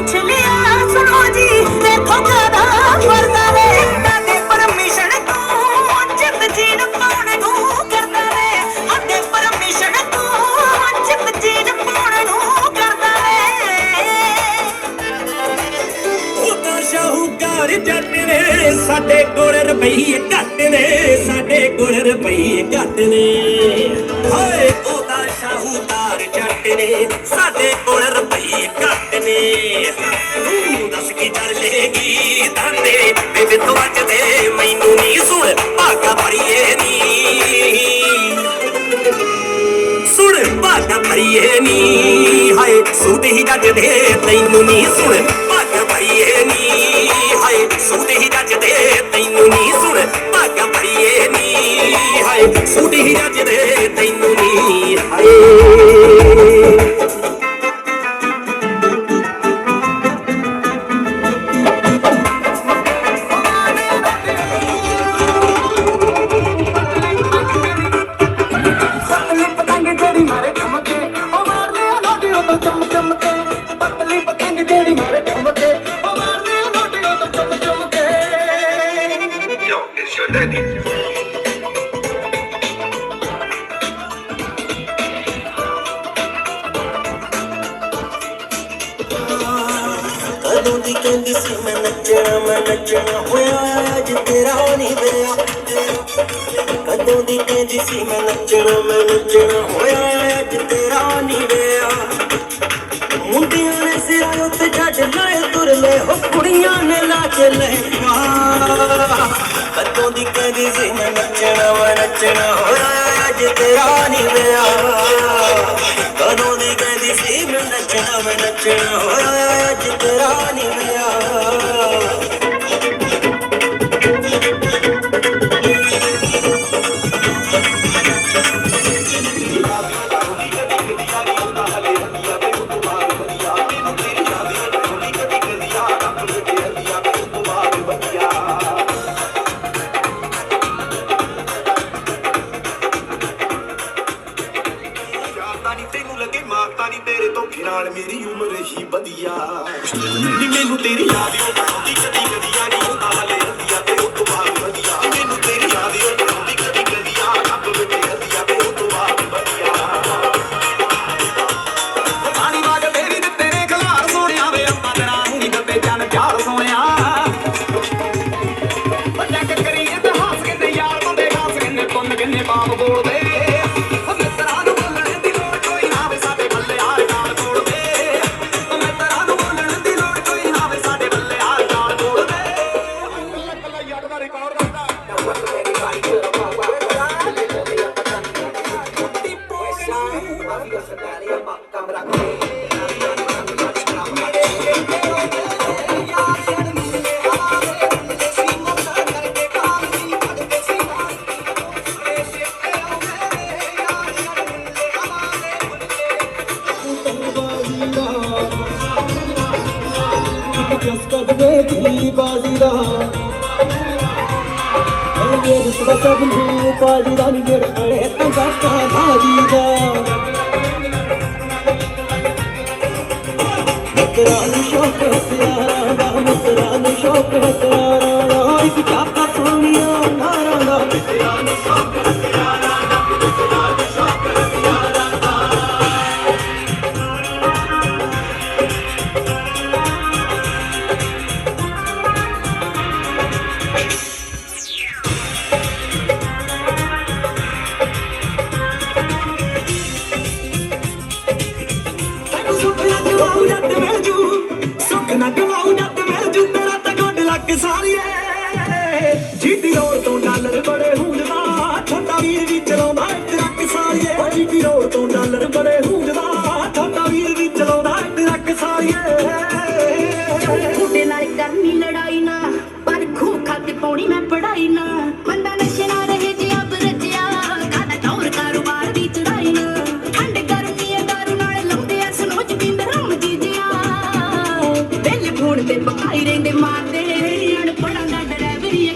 ਪੁੱਛ ਲਿਆ ਸੁਣੋ ਜੀ ਦੇਖੋ ਕਾਦਾ ਵਰਦਾ ਵੇ ਨਾਲੇ ਪਰਮਿਸ਼ਨ ਤੂੰ ਜਿੱਤ ਜੀਨ ਪਾਉਣ ਨੂੰ ਕਰਦਾ ਵੇ ਹੱਦੇ ਪਰਮਿਸ਼ਨ ਤੂੰ ਜਿੱਤ ਜੀਨ ਪਾਉਣ ਨੂੰ ਕਰਦਾ ਵੇ ਉਹ ਤਾਂ ਸ਼ਾਹੂਕਾਰ ਜੱਟ ਨੇ ਸਾਡੇ ਕੋਲ ਰੁਪਈਏ ਘੱਟ ਨੇ ਸਾਡੇ ਕੋਲ ਰੁਪਈਏ ਘੱਟ ਨੇ ਹਾਏ ਉਹ ਤਾਂ ਸ਼ਾਹੂਕਾਰ ਜੱਟ ਨੇ ਸਾਡੇ ਕੋਲ ਰੁਪਈਏ ਘੱਟ ਨੇ ਤੂੰ ਦੱਸ ਕੀ ਕਰ ਲੇਗੀ ਦਾਨੇ ਬੇਬੇ ਤੋਂ ਅੱਜ ਦੇ ਮੈਨੂੰ ਨਹੀਂ ਸੁਣ ਭਾਗਾ ਭਰੀਏ ਨੀ ਸੁਣ ਭਾਗਾ ਭਰੀਏ ਨੀ ਹਾਏ ਸੂਟ ਹੀ ਜੱਜ ਦੇ ਤੈਨੂੰ ਨਹੀਂ ਸੁਣ ਭਾਗਾ ਭਰੀਏ ਨੀ ਹਾਏ ਸੂਟ ਹੀ ਜੱਜ ਦੇ ਤੈਨੂੰ ਨਹੀਂ ਸੁਣ ਭਾਗਾ ਭਰੀਏ ਨੀ ਹਾਏ ਸੂਟ ਹੀ ਜੱਜ ਦੇ ਤੈਨੂੰ ਨਹੀਂ ਹਾਏ ਕਦੋਂ ਦੀ ਕਹਿੰਦੀ ਸੀ ਮੈਂ ਨੱਚਣਾ ਹੋਇਆ ਅੱਜ ਤੇਰਾ ਨਹੀਂ ਵਿਆਹ ਕਦੋਂ ਦੀ ਕਹਿੰਦੀ ਸੀ ਮੈਂ ਨੱਚਣਾ ਹੋਇਆ ਅੱਜ ਤੇਰਾ ਨਹੀਂ ਵਿਆਹ ਮੁੰਡਿਆਂ ਨੇ ਸਿਰਾਂ ਉੱਤੇ ਛੱਡ ਲਾਏ ਤੁਰ ਲੈ ਹੋ ਕੁੜੀਆਂ ਨੇ ਲਾ ਕੇ ਲੈ ਕਦੋਂ ਦੀ ਕਹਿੰਦੀ ਸੀ ਮੈਂ ਨੱਚਣਾ ਹੋਇਆ ਅੱਜ ਤੇਰਾ ਨਹੀਂ ਵਿਆਹ ਕਦੋਂ ਦੀ ਕਹਿੰਦੀ ਸੀ ਮੈਂ ਨੱਚਣਾ ਹੋਇਆ ਅੱਜ ਤੇਰਾ ਨਹੀਂ ਵਿਆਹ ਤੇਰੇ ਧੋਖੇ ਨਾਲ ਮੇਰੀ ਉਮਰ ਹੀ ਵਧੀਆ ਨੀ ਮੈਨੂੰ ਤੇਰੀ ਯਾਦ ਆਉਂਦੀ ਕਦੀ ਯਾਰੀ ਹੁੰਦਾ ਹਲੇ ਹੱਦੀਆਂ ਤੇ ਉਹ ਤੋਂ ਬਾਅਦ ਵਧੀਆ ਨੀ ਮੈਨੂੰ ਤੇਰੀ ਯਾਦ ਆਉਂਦੀ ਕਦੀ ਆ ਰੱਬ ਵਿੱਚ ਹੱਦੀਆਂ ਤੇ ਉਹ ਤੋਂ ਬਾਅਦ ਵਧੀਆ ਪਾਣੀ ਵਾਗ ਤੇਰੀ ਤੇ ਤੇਰੇ ਖਲਾਰ ਸੋਹਣਿਆ ਵੇ ਅੰਮਾ ਤੇਰਾ ਨਹੀਂ ਗੱਪੇ ਚੰਨ ਚਾਰ ਸੋਹਣਿਆ ਬੱਚਾ ਕਰੀ ਇਤਿਹਾਸ ਕਿੰਨੇ ਯਾਰ ਬੰਦੇ ਖਾਸ ਕਿੰਨੇ ਪੁੰਨ ਕਿੰਨੇ ਪਾਪ ਬੋਲਦੇ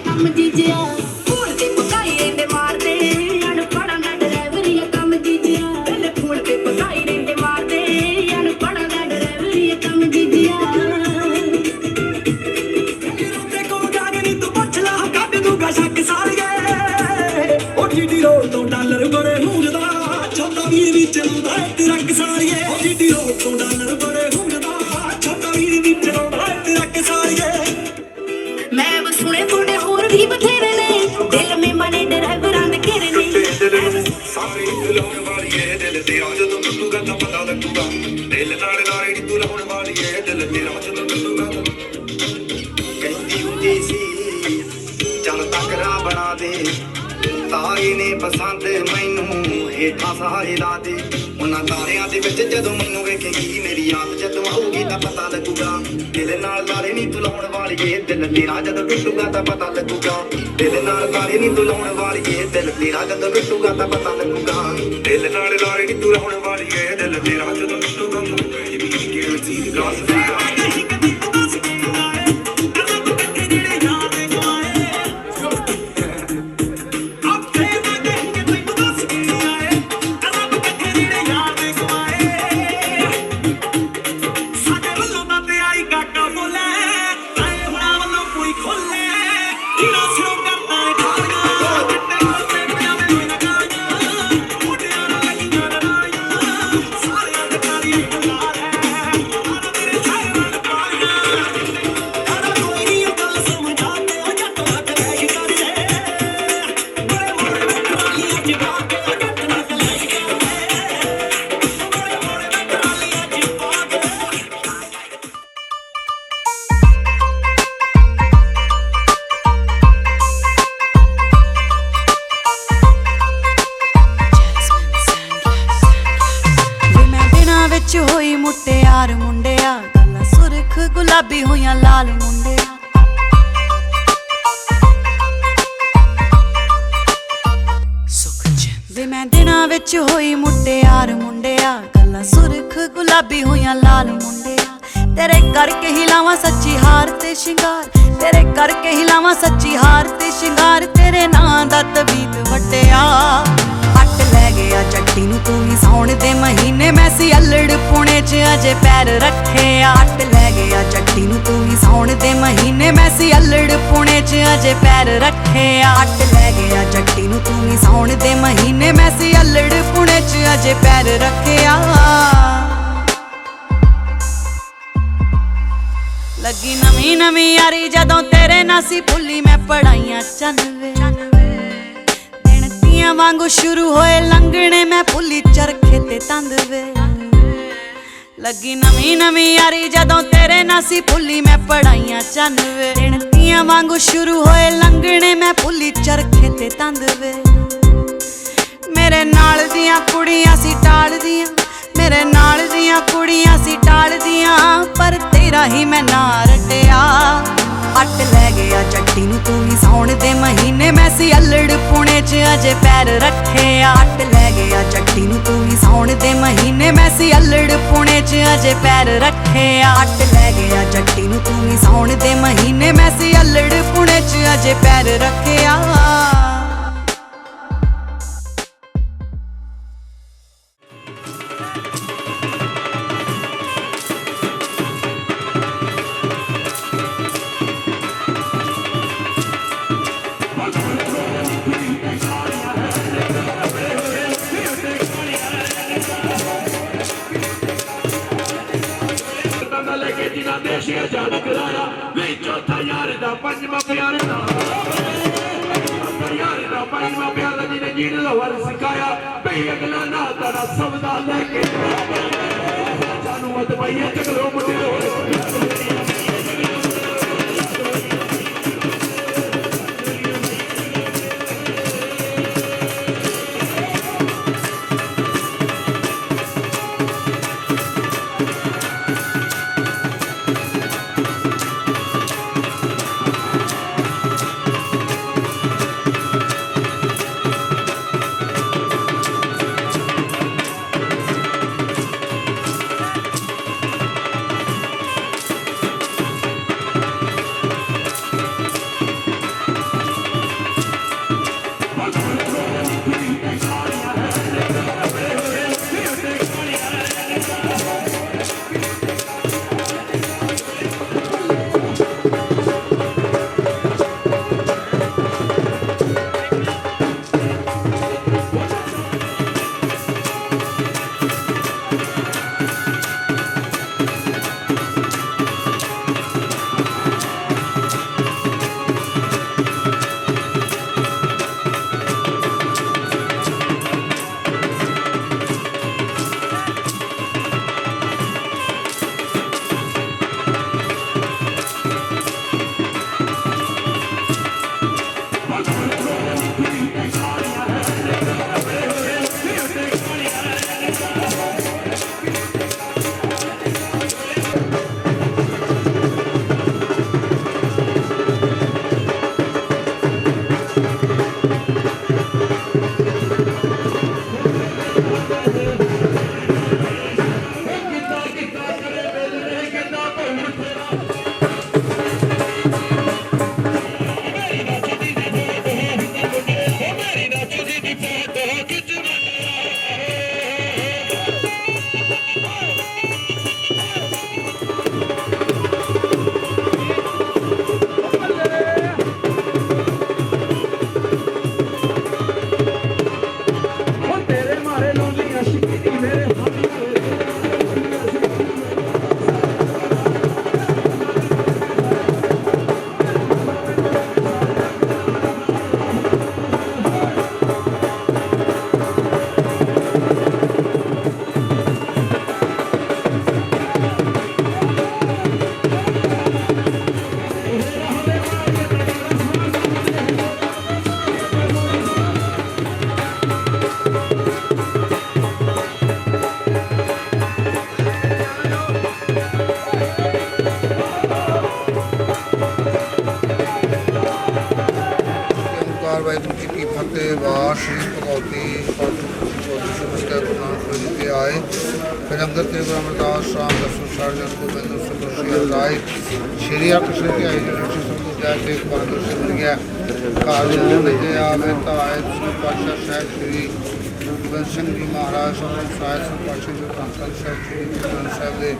Come ਵੀਰ ਵੀ ਚਲਾਉਂਦਾ ਟਰੱਕ ਸਾਰੀਏ ਉਹ ਜਿੱਡੀ ਰੋਡ ਤੋਂ ਡਾਲਰ ਬੜੇ ਹੁੰਗਦਾ ਛੋਟਾ ਵੀਰ ਵੀ ਚਲਾਉਂਦਾ ਟਰੱਕ ਸਾਰੀਏ ਮੈਂ ਬਸ ਸੁਣੇ ਮੁੰਡੇ ਹੋਰ ਵੀ ਬਥੇਰੇ ਨੇ ਦਿਲ ਮੇ ਮਨੇ ਡਰਾਈਵਰਾਂ ਦੇ ਘੇਰੇ ਨੇ ਸਾਰੇ ਲਾਉਣ ਵਾਲੀਏ ਦਿਲ ਤੇਰਾ ਜਦੋਂ ਟੁੱਟੂਗਾ ਤਾਂ ਪਤਾ ਲੱਗੂਗਾ ਦਿਲ ਨਾਲ ਨਾਲੇ ਨੀ ਤੂੰ ਲਾਉਣ ਵਾਲੀਏ ਦਿਲ ਤੇਰਾ ਜਦੋਂ ਟੁੱਟੂਗਾ ਤਾਂ ਕਹਿੰਦੀ ਹੁੰਦੀ ਸੀ ਚੱਲ ਤਕਰਾ ਬਣਾ ਦੇ ਤਾਰੇ ਨੇ ਪਸੰਦ ਮੈਨੂੰ ਹੇਠਾਂ ਸਹਾਰੇ ਲਾ ਦੇ ਉਹਨਾਂ ਤਾਰਿਆਂ ਦੇ ਵਿੱਚ ਜਦੋਂ ਮੈਨੂੰ ਵੇਖੇਗੀ ਮੇਰੀ ਯਾਦ ਜਦੋਂ ਆਊਗੀ ਤਾਂ ਪਤਾ ਲੱਗੂਗਾ ਦਿਲ ਨਾਲ ਤਾਰੇ ਨਹੀਂ ਤੂੰ ਲਾਉਣ ਵਾਲੀਏ ਦਿਲ ਤੇਰਾ ਜਦੋਂ ਟੁੱਟੂਗਾ ਤਾਂ ਪਤਾ ਲੱਗੂਗਾ ਦਿਲ ਨਾਲ ਤਾਰੇ ਨਹੀਂ ਤੂੰ ਲਾਉਣ ਵਾਲੀਏ ਦਿਲ ਤੇਰਾ ਜਦੋਂ ਟੁੱਟੂਗਾ ਤਾਂ ਪਤਾ ਲੱਗੂਗਾ ਦਿਲ ਨਾਲ ਨਾਲੇ ਨੀ ਤੂੰ ਲਾਉਣ ਵਾਲੀਏ ਦਿਲ ਤੇਰਾ ਜਦੋਂ ਟੁੱਟੂਗਾ ਇਹ ਵੀ ਗਿਣਤੀ ਦੀ ਗਾਸ ਸੀਗਾ ਹੋਈ ਮੁਟਿਆਰ ਮੁੰਡਿਆ ਗੱਲਾਂ ਸੁਰਖ ਗੁਲਾਬੀ ਹੋਈਆਂ ਲਾਲ ਮੁੰਡਿਆ ਵੇ ਮੈਂ ਦਿਨਾਂ ਵਿੱਚ ਹੋਈ ਮੁਟਿਆਰ ਮੁੰਡਿਆ ਗੱਲਾਂ ਸੁਰਖ ਗੁਲਾਬੀ ਹੋਈਆਂ ਲਾਲ ਮੁੰਡਿਆ ਤੇਰੇ ਕਰਕੇ ਹੀ ਲਾਵਾਂ ਸੱਚੀ ਹਾਰ ਤੇ ਸ਼ਿੰਗਾਰ ਤੇਰੇ ਕਰਕੇ ਹੀ ਲਾਵਾਂ ਸੱਚੀ ਹਾਰ ਤੇ ਸ਼ਿੰਗਾਰ ਤੇਰੇ ਨਾਂ ਦਾ ਤਵੀਤ ਵੱਟਿਆ ਹੱਟ ਲੈ ਗਿਆ ਜੱਟੀ ਨੂੰ ਤੂੰ ਵੀ ਸਾਉਣ ਦੇ ਮਹੀਨੇ ਮੈਂ ਸੀ ਅਲੜ ਪੁਣੇ 'ਚ ਅਜੇ ਪੈਰ ਰੱਖਿਆ ਹੱਟ ਲੈ ਗਿਆ ਜੱਟੀ ਨੂੰ ਤੂੰ ਵੀ ਸਾਉਣ ਦੇ ਮਹੀਨੇ ਮੈਂ ਸੀ ਅਲੜ ਪੁਣੇ 'ਚ ਅਜੇ ਪੈਰ ਰੱਖਿਆ ਹੱਟ ਲੈ ਗਿਆ ਜੱਟੀ ਨੂੰ ਤੂੰ ਵੀ ਸਾਉਣ ਦੇ ਮਹੀਨੇ ਮੈਂ ਸੀ ਅਲੜ ਪੁਣੇ 'ਚ ਅਜੇ ਪੈਰ ਰੱਖਿਆ ਲੱਗੀ ਨਵੀਂ ਨਵੀਂ ਯਾਰੀ ਜਦੋਂ ਤੇਰੇ ਨਾਲ ਸੀ ਭੁੱਲੀ ਮੈਂ ਪੜਾਈਆਂ 99 ਵਾਂਗੂ ਸ਼ੁਰੂ ਹੋਏ ਲੰਘਣੇ ਮੈਂ ਭੁੱਲੀ ਚਰਖੇ ਤੇ ਤੰਦ ਵੇ ਲੱਗੀ ਨਵੀਂ ਨਵੀਂ ਯਾਰੀ ਜਦੋਂ ਤੇਰੇ ਨਾਲ ਸੀ ਭੁੱਲੀ ਮੈਂ ਪੜਾਈਆਂ 99 ਗਿਣਤੀਆਂ ਵਾਂਗੂ ਸ਼ੁਰੂ ਹੋਏ ਲੰਘਣੇ ਮੈਂ ਭੁੱਲੀ ਚਰਖੇ ਤੇ ਤੰਦ ਵੇ ਮੇਰੇ ਨਾਲ ਦੀਆਂ ਕੁੜੀਆਂ ਸੀ ਟਾਲਦੀਆਂ ਮੇਰੇ ਨਾਲ ਦੀਆਂ ਕੁੜੀਆਂ ਸੀ ਟਾਲਦੀਆਂ ਪਰ ਤੇਰਾ ਹੀ ਮੈਂ ਨਾ ਰਟਿਆ ਹੱਟ ਲੈ ਗਿਆ ਜੱਟੀ ਨੂੰ ਤੂੰ ਵੀ ਸਾਉਣ ਦੇ ਮਹੀਨੇ ਮੈਂ ਸੀ ਅਲੜ ਪੁਣੇ 'ਚ ਅਜੇ ਪੈਰ ਰੱਖਿਆ ਹੱਟ ਲੈ ਗਿਆ ਜੱਟੀ ਨੂੰ ਤੂੰ ਵੀ ਸਾਉਣ ਦੇ ਮਹੀਨੇ ਮੈਂ ਸੀ ਅਲੜ ਪੁਣੇ 'ਚ ਅਜੇ ਪੈਰ ਰੱਖਿਆ ਹੱਟ ਲੈ ਗਿਆ ਜੱਟੀ ਨੂੰ ਤੂੰ ਵੀ ਸਾਉਣ ਦੇ ਮਹੀਨੇ ਮੈਂ ਸੀ ਅਲੜ ਪੁਣੇ 'ਚ ਅਜੇ ਪੈਰ ਰੱਖਿਆ ਦੇਸ਼ੀ ਆਜ਼ਾਦ ਕਰਾਇਆ ਵੀ ਚੌਥਾ ਯਾਰ ਦਾ ਪੰਜਵਾਂ ਪਿਆਰ ਦਾ ਯਾਰ ਦਾ ਪੰਜਵਾਂ ਪਿਆਰ ਜਿਹਨੇ ਜੀਣ ਦਾ ਵਰ ਸਿਖਾਇਆ ਵੀ ਅਗਲਾ ਨਾ ਤੇਰਾ ਸਬਦਾ ਲੈ ਕੇ ਸਾਨੂੰ ਅਦਵਾਈਏ ਚਕਰੋ ਮੁੰਡੇ परिवार श्री भगवती नमस्कार गुरु नानक देव जी के आए फिर अंगद के गुरु अमरदास राम दसों सार्जन गोबिंद सुखी राय श्री कृष्ण की आई जी सबको जय के पांडव से मिल गया काल लगे आवे ताए पातशाह साहब श्री गोबिंद सिंह जी महाराज साहिब पातशाह जो धੰਨ साहब श्री गुरु ग्रंथ साहब के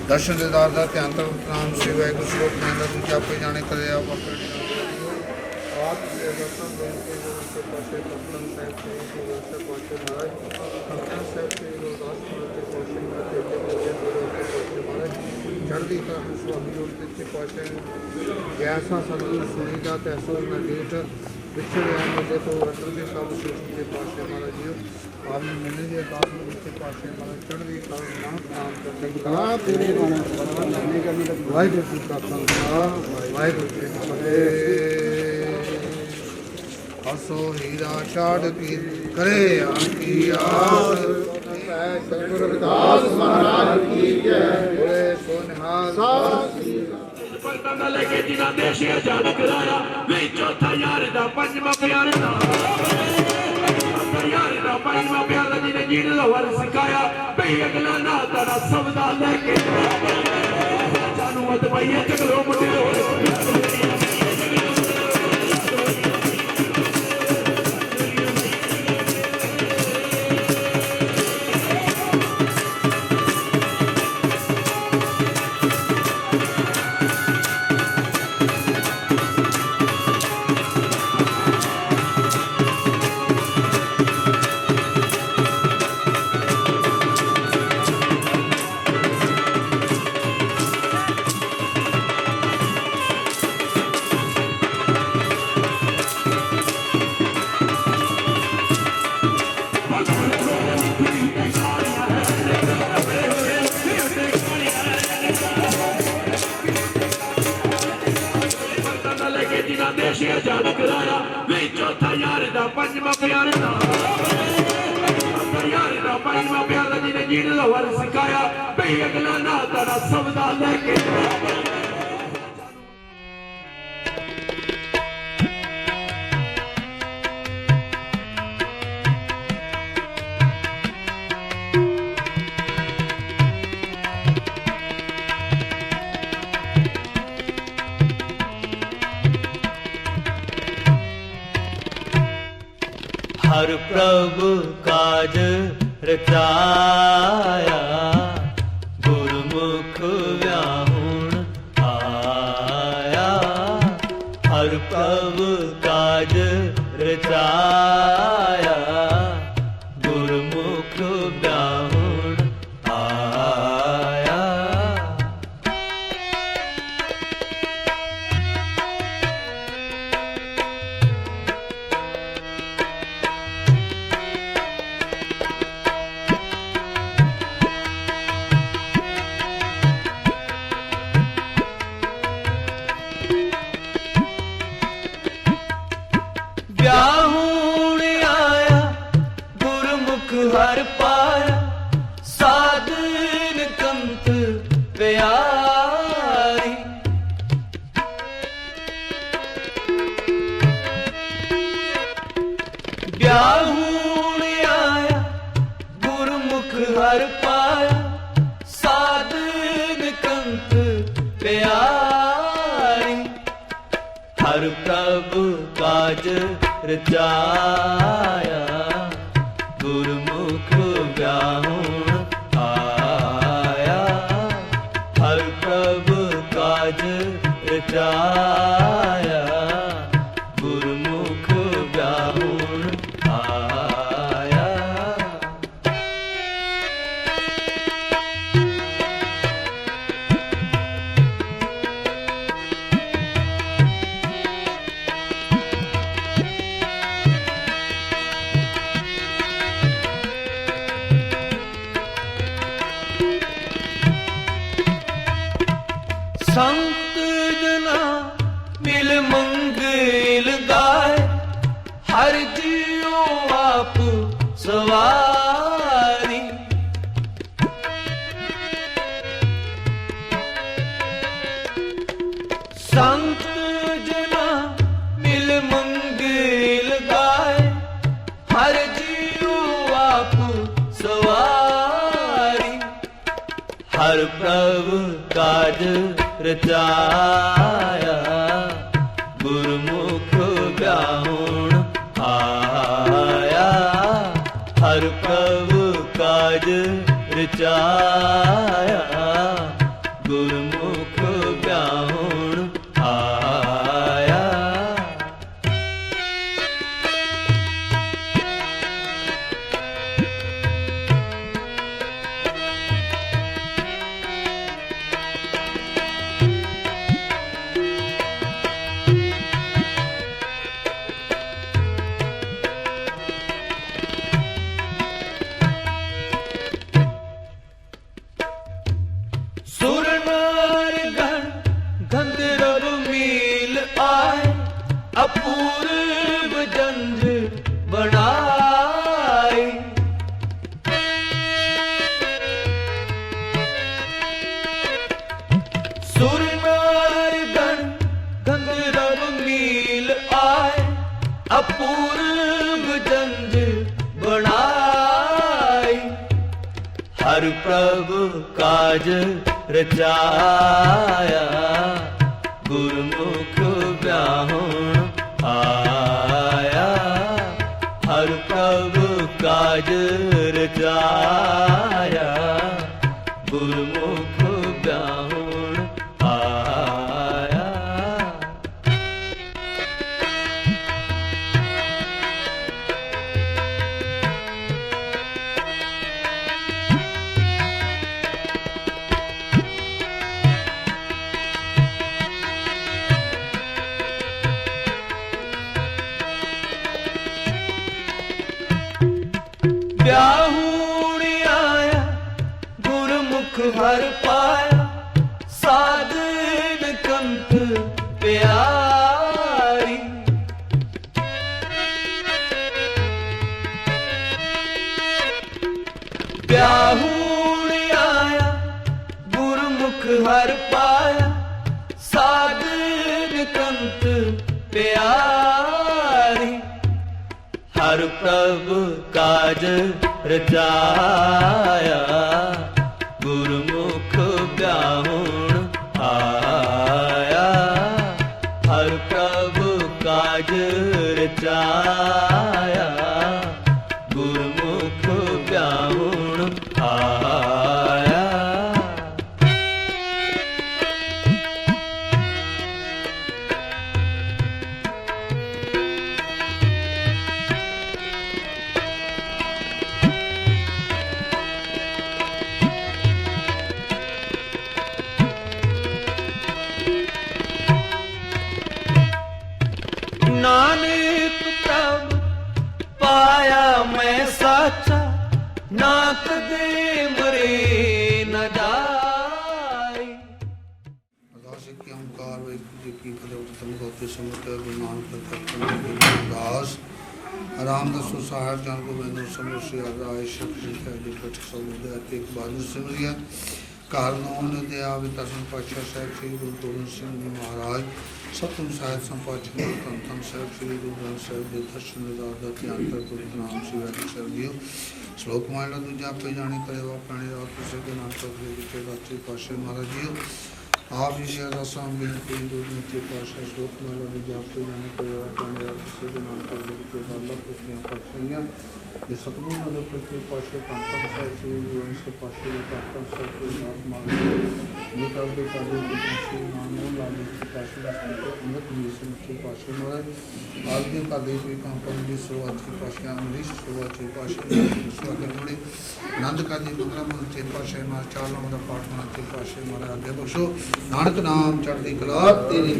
दर्शन दीदार का ध्यान तक नाम श्री वाहिगुरू श्लोक में दूजा आपे जाने करे आप आप चढ़ती जैसा सदगुरु सुनीदा तैसो नगेट पिछड़े मुझे तो रटन के सब के पासे महाराज जी आप मिलने के दास के पासे महाराज चढ़ती नाम करते वाहिगुरू जी का खालसा वाहिगुरू जी की फतेह। हसो हीरा चाड़ की करे आंकी आस सतगुरु रविदास महाराज की जय बोले सोनिहाल पलटा लेके जिना देश आजाद कराया वे चौथा यार दा पंजवा प्यार दा यार दा पंजवा प्यार दा जिने जीण लवर सिखाया भई अगला ना तारा सबदा लेके जानू मत भई चकलो मुंडे देश आजाद कराया वे चौथा यार दा पंजवा प्यार दा यार दा पंजवा प्यार दा जिने जीण लवर सिखाया भई अगला ना तारा सबदा लेके हर प्रभु काज रचाया गुरमुख व्याहुण आया। हर प्रभु काज रचाया गुरमुख व्याहुण आया। व्याहुण आया गुरमुख हर पाया साधन कंत प्यारी। व्याहुण आया गुरमुख हर पाया साधन कंत प्यारी। हर प्रभु काज रचाया गुरमुख व्याहुण आया। हर प्रभु काज रचाया गुरमुख व्याहुण आया। संत जना मिल मंगल गाय हर जियो आप सवारी। संत जना मिल मंगल गाय ਹਰ ਪ੍ਰਭ ਕਾਜ ਰਚਾਇਆ ਗੁਰਮੁਖ ਵਿਆਹੁਣ ਆਇਆ ਹਰ ਪ੍ਰਭ ਕਾਜ ਰਚਾਇਆ ਗੁਰਮੁਖ ਵਿਆਹੁਣ ਆਇਆ ਸੁਰ ਨਾਰ ਗਣ ਗੰਧਰਵ ਮੀਲ ਆਏ ਅਪੂਰਬ ਜੰਝ ਬਣਾਏ ਸੁਰ ਨਾਰ ਗਣ ਗੰਧਰਵ ਮੀਲ ਆਏ ਅਪੂਰਬ ਜੰਝ ਬਣਾਏ ਹਰ ਪ੍ਰਭ ਕਾਜ ਰਚਾਇਆ ਗੁਰਮੁਖ ਵਿਆਹੁਣ ਆਇਆ ਹਰ ਪ੍ਰਭ ਕਾਜ ਰਚਾਇਆ ਗੁਰਮੁਖ ਵਿਆਹੁਣ ਆਇਆ ਵਿਆਹੁਣ ਆਇਆ ਗੁਰਮੁਖ ਹਰ ਪਾਇਆ ਸਾਧਨ ਕੰਤ ਪਿਆਰੀ ਵਿਆਹੁਣ ਆਇਆ ਗੁਰਮੁਖ ਹਰ ਪਾਇਆ ਸਾਧਨ ਕੰਤ ਪਿਆਰੀ ਹਰ ਪ੍ਰਭ ਕਾਜ ਰਚਾਇਆ ਗੁਰਮੁਖ ਵਿਆਹੁਣ ਆਇਆ ਹਰ ਪ੍ਰਭ ਕਾਜ ਰਚਾਇਆ ਗੁਰਮੁਖ ਵਿਆਹੁਣ ਆਇਆ ਨਾਨਕ ਪ੍ਰਭ ਪਾਇਆ ਮੈਂ ਸਾਚਾ ਨਾ ਕਦੇ ਮਰੇ ਨ ਜਾਏ ਅਰਦਾਸ ਕੀ ਓਮਕਾਰ ਵਾਹਿਗੁਰੂ ਜੀ ਕੀ ਫਤਿਹ ਉਤਮ ਗੋਤੇ ਸਮਤ ਗੁਰੂ ਨਾਨਕ ਪ੍ਰਤੱਖ ਜੀ ਅਰਦਾਸ ਆਰਾਮ ਦਸੋ ਸਾਹਿਬ ਜਨ ਗੋਬਿੰਦ ਸਮੋ ਸ੍ਰੀ ਅਰਦਾਸ ਸ਼ਕਤੀ ਹੈ ਜੀ ਪਟ ਸਬਦ ਅਤੇ ਇੱਕ ਬਾਦੂ ਸਿਮਰਿਆ ਕਾਰਨੋਂ ਦੇ ਆਵੇ ਤਸਨ ਪਾਤਸ਼ਾਹ ਸਾਹਿਬ ਸ੍ਰੀ ਗੁਰੂ ਗੋਬਿੰਦ ਸਿੰਘ ਜੀ ਮਹਾਰਾਜ ਸਤਿਗੁਰੂ ਸਾਹਿਬ ਸੰਪਾਦਕ ਧੰਨ ਧੰਨ ਸਾਹਿਬ ਸ੍ਰੀ ਗੁਰੂ ਗ੍ਰੰਥ ਸਾਹਿਬ ਦੇ ਦਰਸ਼ਨ ਦਾ ਧਿਆਨ ਕਰ ਗੁਰੂ ਨਾਮ ਸ੍ਰੀ ਵਾਹਿਗੁਰੂ ਸਾਹਿਬ ਜੀ ਸ਼ਲੋਕ ਮਾਇਲਾ ਦੂਜਾ ਆਪੇ ਜਾਣੀ ਕਰੇਵਾ ਪ੍ਰਾਣੀ ਰਾਤ ਕਿਸੇ ਦੇ ਨਾਮ ਤੋਂ ਵਿਚੇ ਰਾਤਰੀ ਪਾਸ਼ਾ ਮਹਾਰਾਜ ਜੀ ਆਪ ਜੀ ਅਰਦਾਸਾਂ ਬੇਨਤੀ ਦੁਨੀਆ ਤੇ ਪਾਸ਼ਾ ਸ਼ਲੋਕ ਮਾਇਲਾ ਦੂਜਾ ਆਪੇ ਜਾਣੀ ਕਰੇਵਾ ਪ੍ਰਾਣੀ ਰਾਤ ਕਿਸੇ ਦੇ ਨਾਮ ਤੋਂ ਵਿਚੇ ਬਾਲਾ ਕੁਛੀਆਂ ਪਾਸ਼ਾਈਆਂ ਇਹ ਸਤਿਗੁਰੂ ਨਾਮ ਦੇ ਪ੍ਰਤੀ ਪਾਸ਼ਾ ਧੰਨ ਧੰਨ ਸਾਹਿਬ ਸ੍ਰੀ ਗੁਰੂ ਗ੍ਰੰਥ ਸਾਹਿਬ ਪਾਸ਼ਾ ਦੇ ਧੰਨ ਸਾਹਿਬ ਦੇ ਨਾਮ ਮਾਰਗ ਨਿਕਾਲ ਦੇ ਕਾਬੂ ਦੇ ਸ੍ਰੀ ਨਾਮ ਨੂੰ ਲਾਗੇ ਪਾਸ਼ਾ ਦਾ ਸੰਤ ਅਮਰਤ ਜੀ ਸਮੁੱਚੇ ਪਾਸ਼ਾ ਮਹਾਰਾਜ ਆਪ ਦੇ ਕਾਦੇ ਕੋਈ ਕੰਪਨ ਦੀ ਸ਼ੁਰੂਆਤ ਕੀ ਪਾਸ਼ਾ ਅਮਰੀਸ਼ ਸ਼ੁਰੂਆਤ ਕੀ ਪਾਸ਼ਾ ਸ਼ੁਰੂਆਤ ਕਰੋੜੇ ਆਨੰਦ ਕਾਦੀ ਮੰਗਲਾ ਮਨ ਤੇ ਪਾਸ਼ਾ ਮਾਰ ਚਾਰ ਨਾਮ ਦਾ ਪਾਠ ਮਨ ਤੇ ਪਾਸ਼ਾ ਮਹਾਰਾਜ ਅੱਗੇ ਬਖਸ਼ੋ ਨਾਨਕ ਨਾਮ ਚੜ੍ਹਦੀ ਕਲਾ ਤੇਰੀ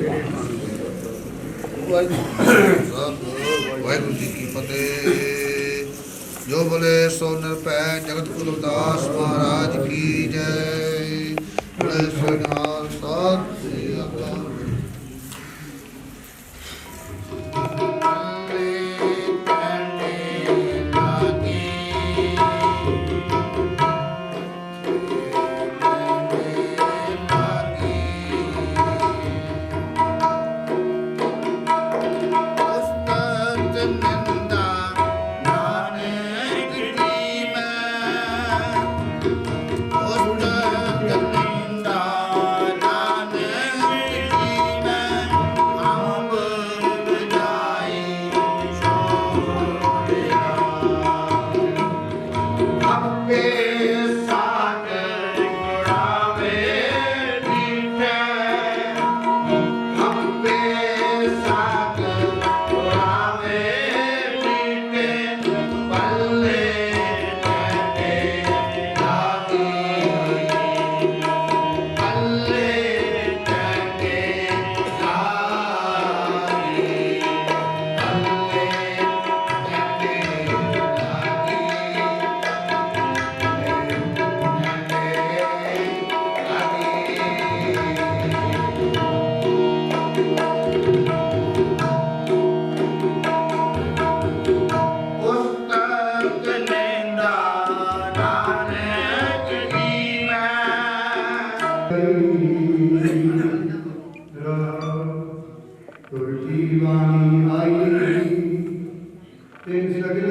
ਵਾਹਿਗੁਰੂ ਜੀ ਕੀ ਫਤਿਹ ਜੋ ਬੋਲੇ ਸੋ ਨਿਰਭੈ ਜਗਤ ਗੁਰੂ ਦਾਸ ਮਹਾਰਾਜ ਕੀ ਜੈ ਬੋਲੇ ਸੋ ਨਿਹਾਲ ਸਤਿ ਸ੍ਰੀ ਅਕਾਲ Thank you.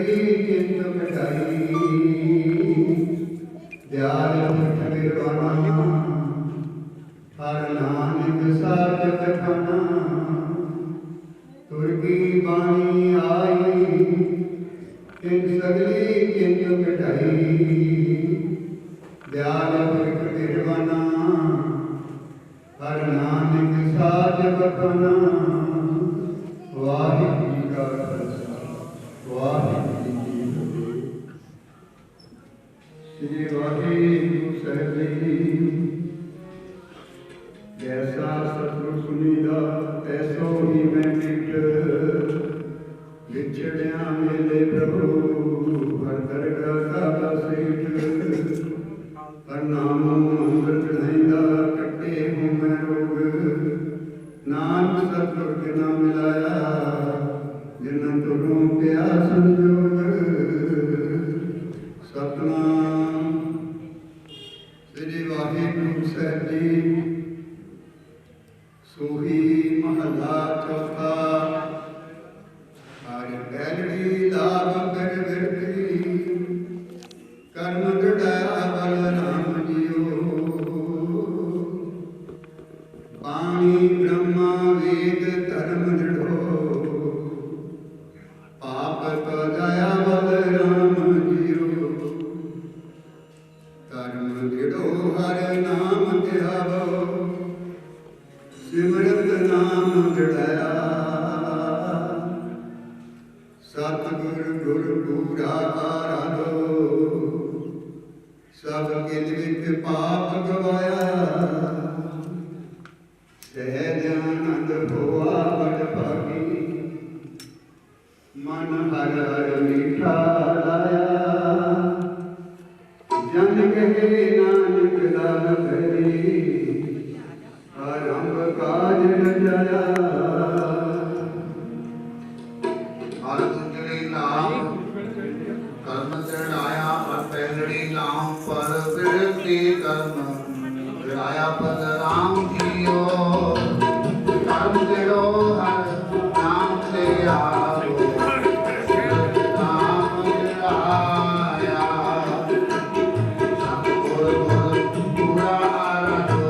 चिंत मिटाई दयाल पुरख निर्वाणा हर नानक साच बखाना तुर की बाणी आई तिन सगली चिंत मिटाई दयाल पुरख निर्वाणा हर नानक साच बखाना वाहिगुरू जी का खालसा वाहिगुरू जी की फतेह। श्री वाहिगुरू ਸਾਹਿਬ ਜੀ जैसा सतगुर सुनीदा तैसो ही मैं मिट विछड़िया मेले प्रभु हर दरगाह का सेठ हर नामो अमृत नहिंदा कटे हूँ मैं रोग नानक सतगुर के नाम मिलाया जिन तुरों प्या संजोग सतनाम। श्री वाहिगुरू ਸਾਹਿਬ जी सोही महला चौथा हर बैलड़ी लाभ कर विरती कर्म गढ़ाया बल राम जियो पाणी ब्रह्मा वेद धर्म दृढ़ो पाप पजाया बल राम जियो कर्म दृढ़ो हर नाम ध्यावो सिमरत नाम दृढ़या सतगुर गुर पूरा आराधो सब किल विच पाप गवाया सहज आनंद होआ बड़ भागी मन हर हर मीठा लाया जन कहे नानक दान भरी आरंभ काज रचाया अर्जुनड़ी नाम कर्म चढ़ाया पर पैलड़ी नाम पर विरती कर्म चढ़ाया पद राम जियो कर्म जड़ो हर नाम से आओ नाम चढ़ाया सतगुर गुर पूरा आराधो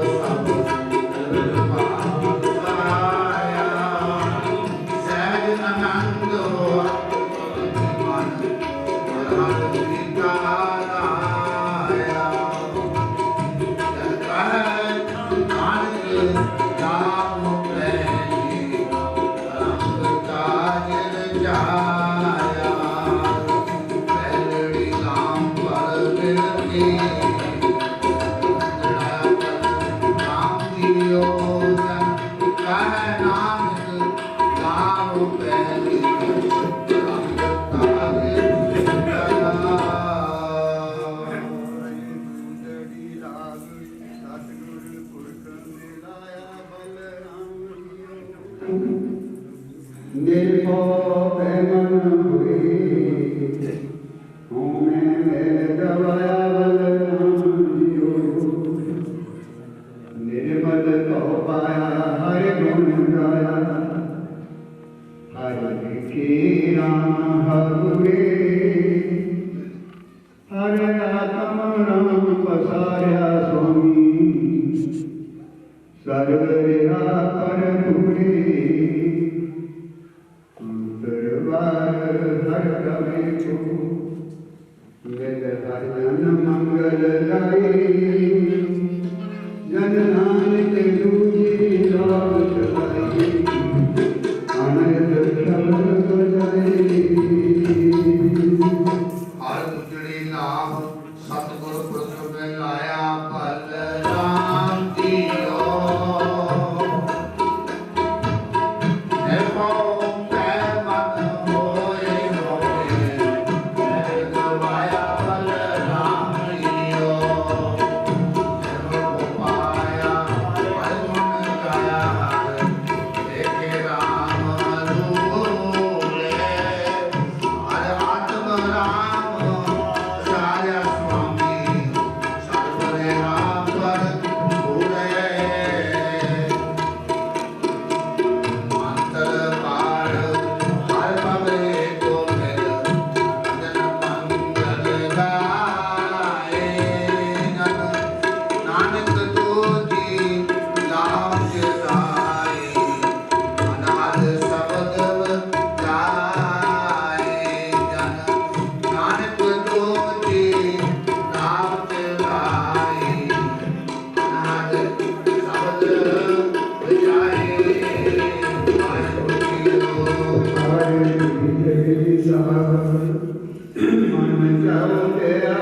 ਮਨ ਚਾਉ ਤੇਰਾ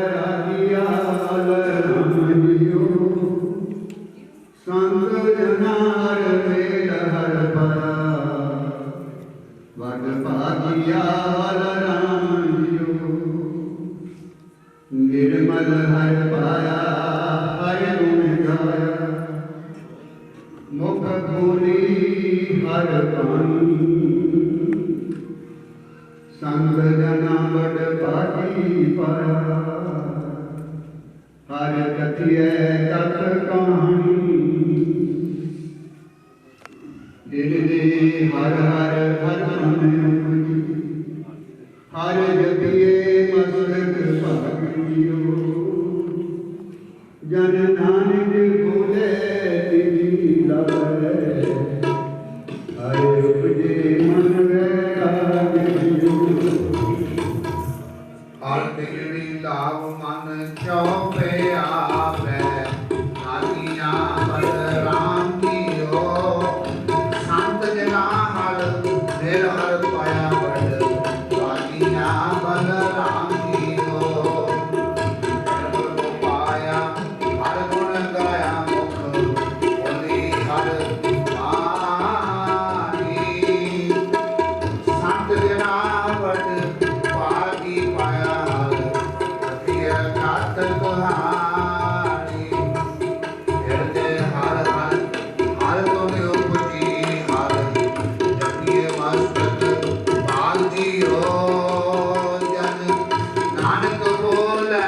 ਰਾਜੀਆ ਰਾਮ ਜੀਓ ਸੰਤ ਜਨਾਰ ਮੇਲ ਹਰ ਪਾਇਆ ਵਡ ਭਾਗਿਆ ਰਾਮ ਜੀਓ ਨਿਰਮਲ ਹਰ ਪਾਇਆ ਹਰਿ ਗੁਣ ਗਾਇਆ ਮੁਖ ਬੋਲੀ ਹਰ ਬਾਣੀ ਸੰਗ ਜਨਾ ਬੜ ਭਾਗੀ ਪਾਇਆ ਹਰ ਕਥਿਐ ਤਤ ਕਹਾਣੀ ਦਿਲ ਦੇ ਹਰ ਹਰ ਹਰ ਮਨ ਹਰ ਜਪੀਏ ਮਸਤਕ ਭਾਗਿਓ ਜਨ ਨਾਨਕ ਬੋਲੇ ਤਿਜੀ ਲਾਵੇ ਹਰਿ ਉਪਜੇ ਮਨ ਵੇ ਆਗਿਓ ਹਰ ਤਿਗੜੀ ਲਾਭ ਮਨ ਚਉਪੇ ਆਪੈ ਆਗੀਆਂ ਬਲ ਰਾਮ ਕੀਓ ਸੰਤ ਜਨਾ ਹਰ ਮੇਲ ਹਰ ਪਾਇਆ ਬੜ ਆਗੀਆਂ ਬਲ ਰਾਮ ਕੀਓ ਗੁਰ ਪਾਇਆ ਹਰ ਗੁਣ ਗਾਇਆ ਮੁਖ ਬੋਲੀ ਹਰ ਬਾਣੀ ਸੰਤ ਜਨਾ ਬੜ ਪਾਗੀ ਪਾਇਆ ਅਤਿਯ ਕਾਤ ਕਹਾਣੀ ਹਿਰਦੇ ਹਰ ਹਰ ਹਰ ਤੋਨੇ ਉਪਜੀ ਹਰ ਜਪੀਏ ਮਸਤਕ ਭਾਗਿਓ ਜਨ ਨਾਨਕ ਬੋਲੇ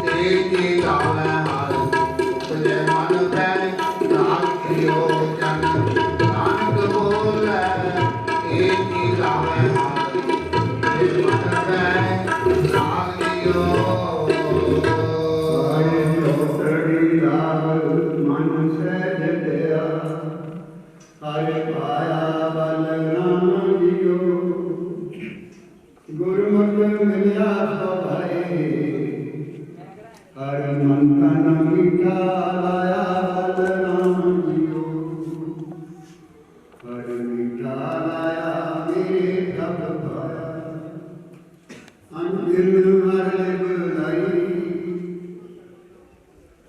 ਤੇਜੀ ਲਾਵੇ ਹਰ ਉਪਜੇ ਮਨ ਬੈ ਰਾਖਿਓ ਜਨ ਨਾਨਕ ਬੋਲੇ ਤੇਜੀ ਲਾਵੇ ਹਰ ਚੌਤੜੀ ਲਾਭ ਮਨ ਸਹਿਜ ਦਿਆ ਹਰਿ ਪਾਇਆ ਬਲ ਰਾਮ ਜੀਓ ਗੁਰਮੁਖ ਮਿਲਿਆ ਸਭਾਏ ਹਰ ਮਨ ਤਨ ਮੀਠਾ ਲਾਇਆ ਬਲ ਰਾਮ ਜੀਓ ਹਰ ਮੀਠਾ ਲਾਇਆ ਮੇਰੇ ਪ੍ਰਭ ਪਾਇਆ ਅੰਜਨ ਹਰ ਬੁਲਾਈ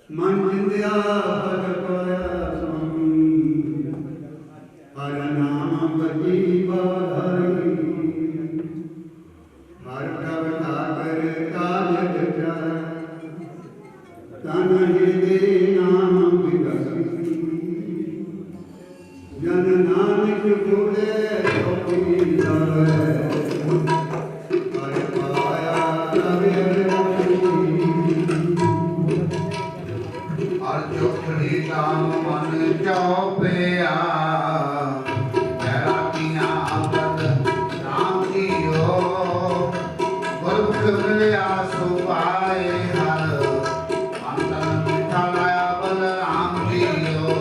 ਮਨ ਜਿੰਦਿਆ ਫਲ ਪਾਇਆ ਸੁਣੀ ਹਰ ਨਾਮ ਬਜੀ ਬਾਧਾਈ ਹਰ ਕਵ ਸਾਗਰ ਕਾਜ ਜਾਇ ਤਨ ਹਿਰਦੇ ਨਾਮ ਵਿਗਸੀ ਜਨ ਨਾਨਕ ਬੋਲੇ ਸੋਈ ਜਾਵੇ ਹਰ ਪਾਇਆ ਰਵਿ ਹਰ ਚੋਖੜੀ ਨਾਮ ਮਨ ਚਉਪਿਆ ਰਾਖੀਆਂ ਬਲ ਰਾਮ ਜੀਓ ਗੁਰਮੁਖ ਮਿਲਿਆ ਸੁਭਾਏ ਹਰ ਅੰਤਨ ਮਿਠਾ ਲਾਇਆ ਬਲ ਰਾਮ ਜੀਓ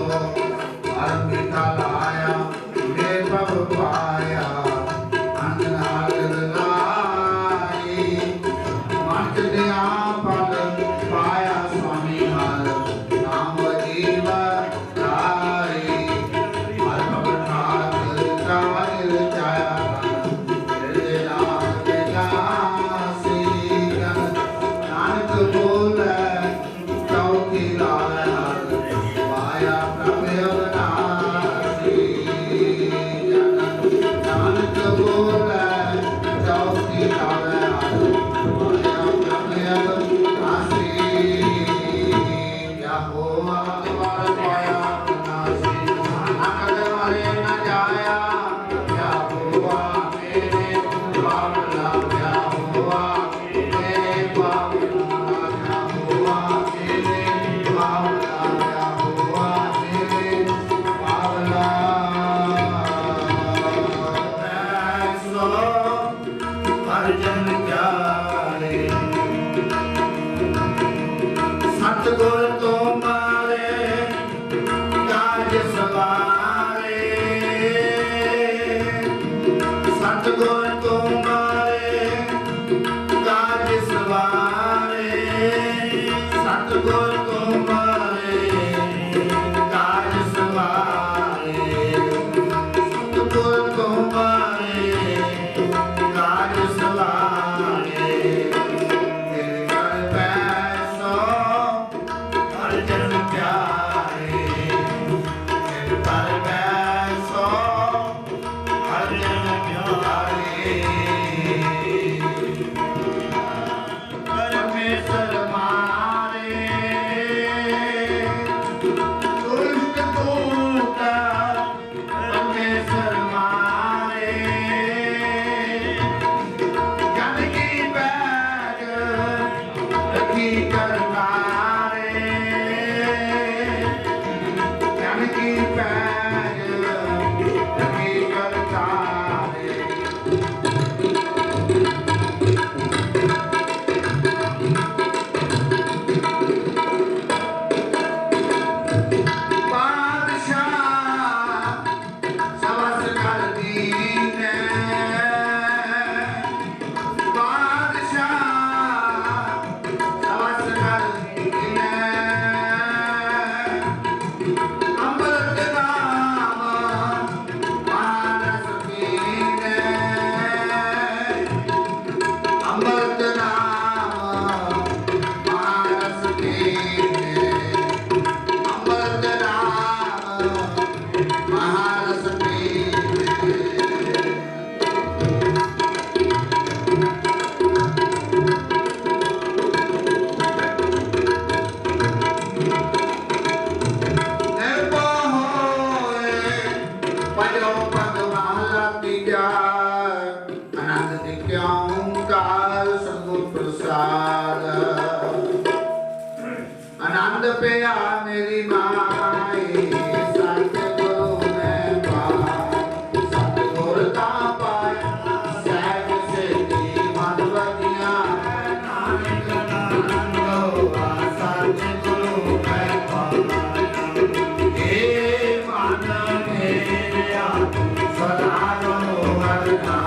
ਹਰ ਮਿਠਾ ਲਾਇਆ ਮੇ ਪ੍ਰਭ ਪਾਇਆ ਅੰਤਨ ਹਰ ਲਾਈ ਮਨ ਦਿਆ ਫਲ ਪਾਇਆ ਸੁਆਮੀ ਹਰ ਨਾਮ ਜੀਵ ਰਾਈ ਹਰ ਭਗਤ ਠਾਕੁਰ ਕਾਇ ਰਚਾਇਆ ਹਿਰਦੇ ਨਾਮ ਵਿਲਾਸੀ ਨਾਨਕ सतगुर प्रसाद आनंद पिया मेरी माई सतगुरु मैं पाया सतगुर का पाया सहज सिद्धि मन वजिया नानक आनंद हुआ सतगुरु मैं पाया हे मन मेरा सदा रहो हरना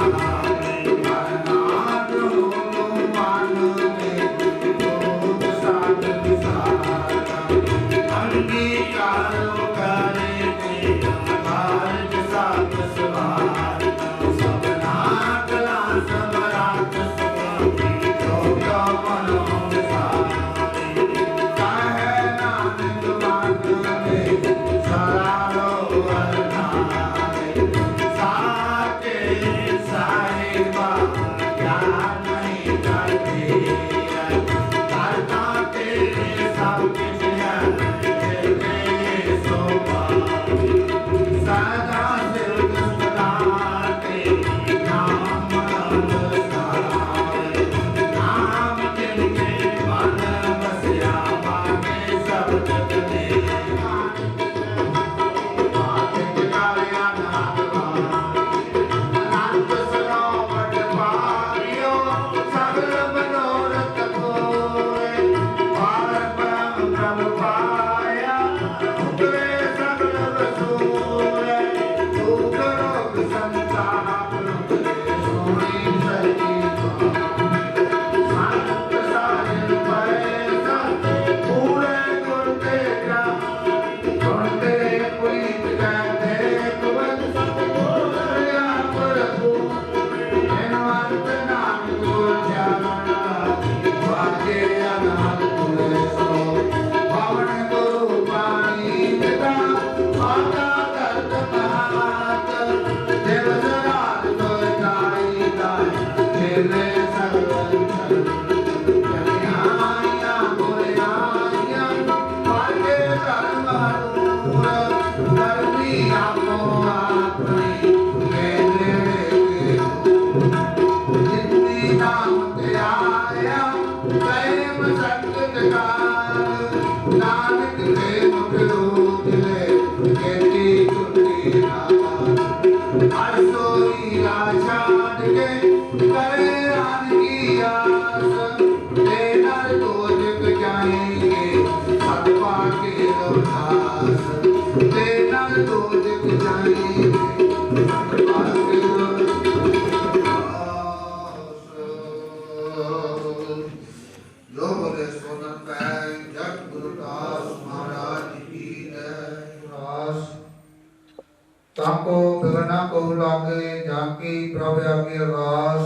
ताको बिगड़ना को लागे जाकी प्रभु आगे अरदास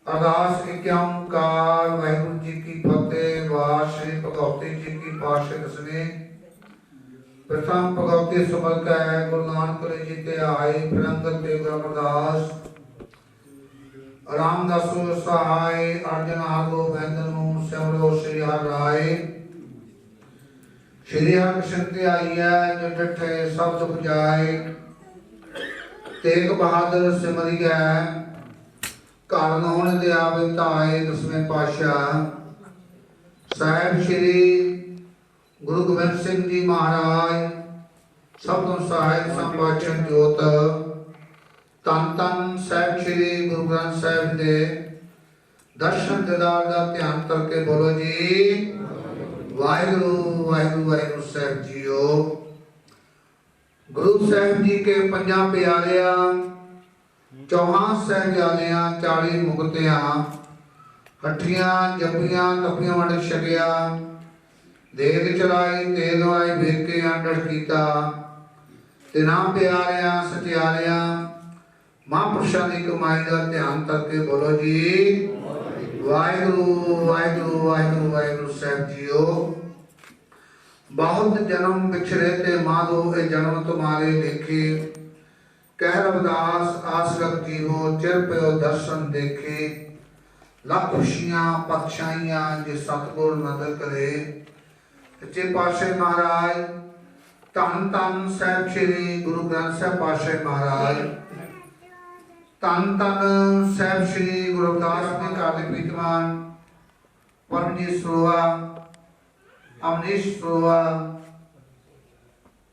अरदास एक ओंकार वाहिगुरु जी की फतेह। वार श्री भगवती जी की पातशाही दसवीं प्रथम भगवती समझ का है गुरु नानक जी ते आए फिर अंगद ते गुरु अमरदास रामदासो सहाय अर्जन आगो बैंदनु सिमरो श्री हर राय श्री हरिकृष्ण ते आईया जो डठे शब्द बुझाए तेग बहादुर सिमरिया घर नौन दे आवे ताए दसवें पातशाह साहिब श्री गुरु गोबिंद सिंह जी महाराज सब तो सहायक संपाचन जोत तन तन साहिब श्री गुरु ग्रंथ साहिब दे दर्शन दीदार का ध्यान करके बोलो जी वाहिगुरु वाहिगुरु वाहिगुरु साहिब जीओ। गुरु साहिब जी के पंजा प्यारिया चौहान साहिबजादियां 40 मुक्तियां हठियां जपियां तपियां वंड छकिया देग चलाई ते दवाई वेख के आंडर कीता तिना प्यारिया सत्यारिया महापुरुषां दी कमाई का ध्यान करके बोलो जी वाहिगुरु वाहिगुरु वाहिगुरु वाहिगुरु साहिब जीओ। बहुत जन्म बिछड़े ते माधो ए जन्म तुम्हारे देखे कह रविदास आसरत जीवो चिर पयो दर्शन देखे लख खुशियां पक्षाइयां जे सतगुर नदर करे। सच्चे पातशाह महाराज धन धन साहिब श्री गुरु ग्रंथ साहिब पातशाह महाराज ਧੰਨ ਧੰਨ ਸਾਹਿਬ ਸ੍ਰੀ ਗੁਰੂ ਰਵਿਦਾਸ ਦੇ ਘਰ ਦੇ ਪ੍ਰੀਤਮਾਨ ਪਰਮਜੀਤ ਸਰੋਆ ਅਮਨੀਸ਼ ਸਰੋਆ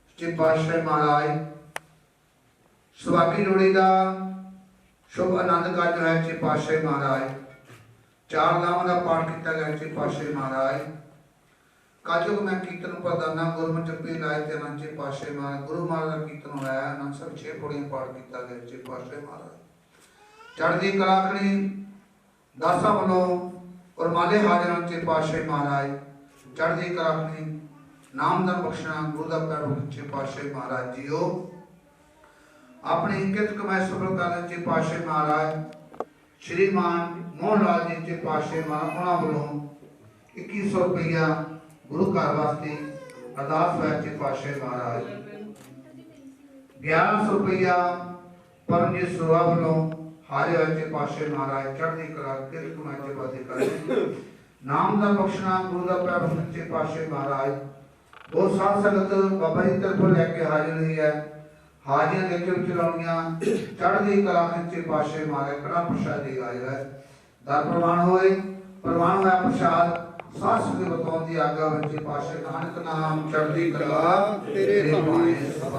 ਸੱਚੇ ਪਾਤਸ਼ਾਹ ਮਹਾਰਾਜ ਸੁਭਾਗੀ ਲੋਹੜੀ ਦਾ शुभ आनंद काज है सच्चे पातशाह महाराज चार नामां का पाठ किया गया सच्चे पातशाह महाराज काजो मैं कीर्तन प्रदाना गुरमत जपी लाए ते सच्चे पातशाह महाराज गुरु महाराज का कीर्तन होया आनंद सब 6 पौड़ियां पाठ किया गया सच्चे पातशाह महाराज चढ़दी कलाकड़ी दासा वालों और माले हाजर सच्चे पातशाह महाराज चढ़दी कलाकड़ी नामदान बख्शना गुरु दा प्यार सच्चे पातशाह महाराज जीओ अपनी कित कमाई सफल कर सच्चे पातशाह महाराज श्रीमान मोहन लाल जी सच्चे पातशाह महाराज उन्होंने वालों 2100 रुपया गुरु घर वास्ते अरदास है सच्चे पातशाह महाराज 1100 रुपया परमजीत सरवा वालों हारे सच्चे पातशाह महाराज चढ़दी कला कित कमाई से वादे कर नाम दा बख्शना गुरु दा प्यार सच्चे पातशाह महाराज बहुत साथ संगत बाबा जी तरफ लेके हाजिर हुई है हाजियां देखे चलाउनियां चढ़दी कला सच्चे पातशाह महाराज कड़ा प्रसाद दी हाजिर है दर प्रमाण होए प्रमाण होया प्रसाद सास के बताउन दी आज्ञा सच्चे पातशाह नानक नाम चढ़दी कला तेरे भाने सब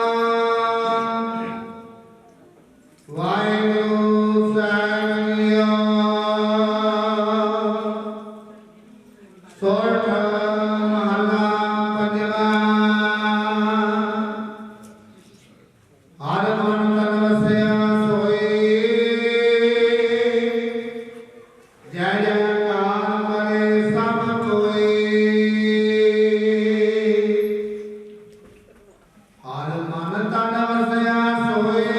सतनाम वाहिगुरु साहिब सोठ महला पंजवा हर मन तन वसया सोई जय जयकार करे सब कोई हर मन तन वसया सोई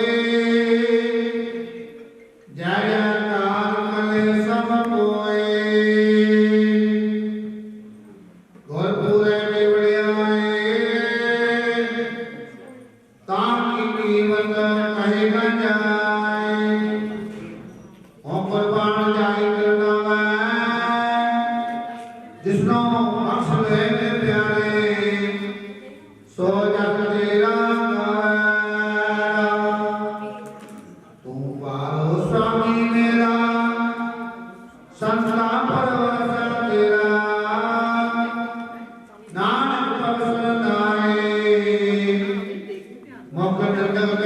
जय जयकार करे सब कोई गुरपुरे निवड़ियाए ताकि कीमत कहे न जाए ओ कुर्बान जाए करना जिसनो मकसद है ने प्यारे सो जग तेरा तू पारो स्वामी मेरा संता परवसा तेरा नानक पवसन नाए मुख जग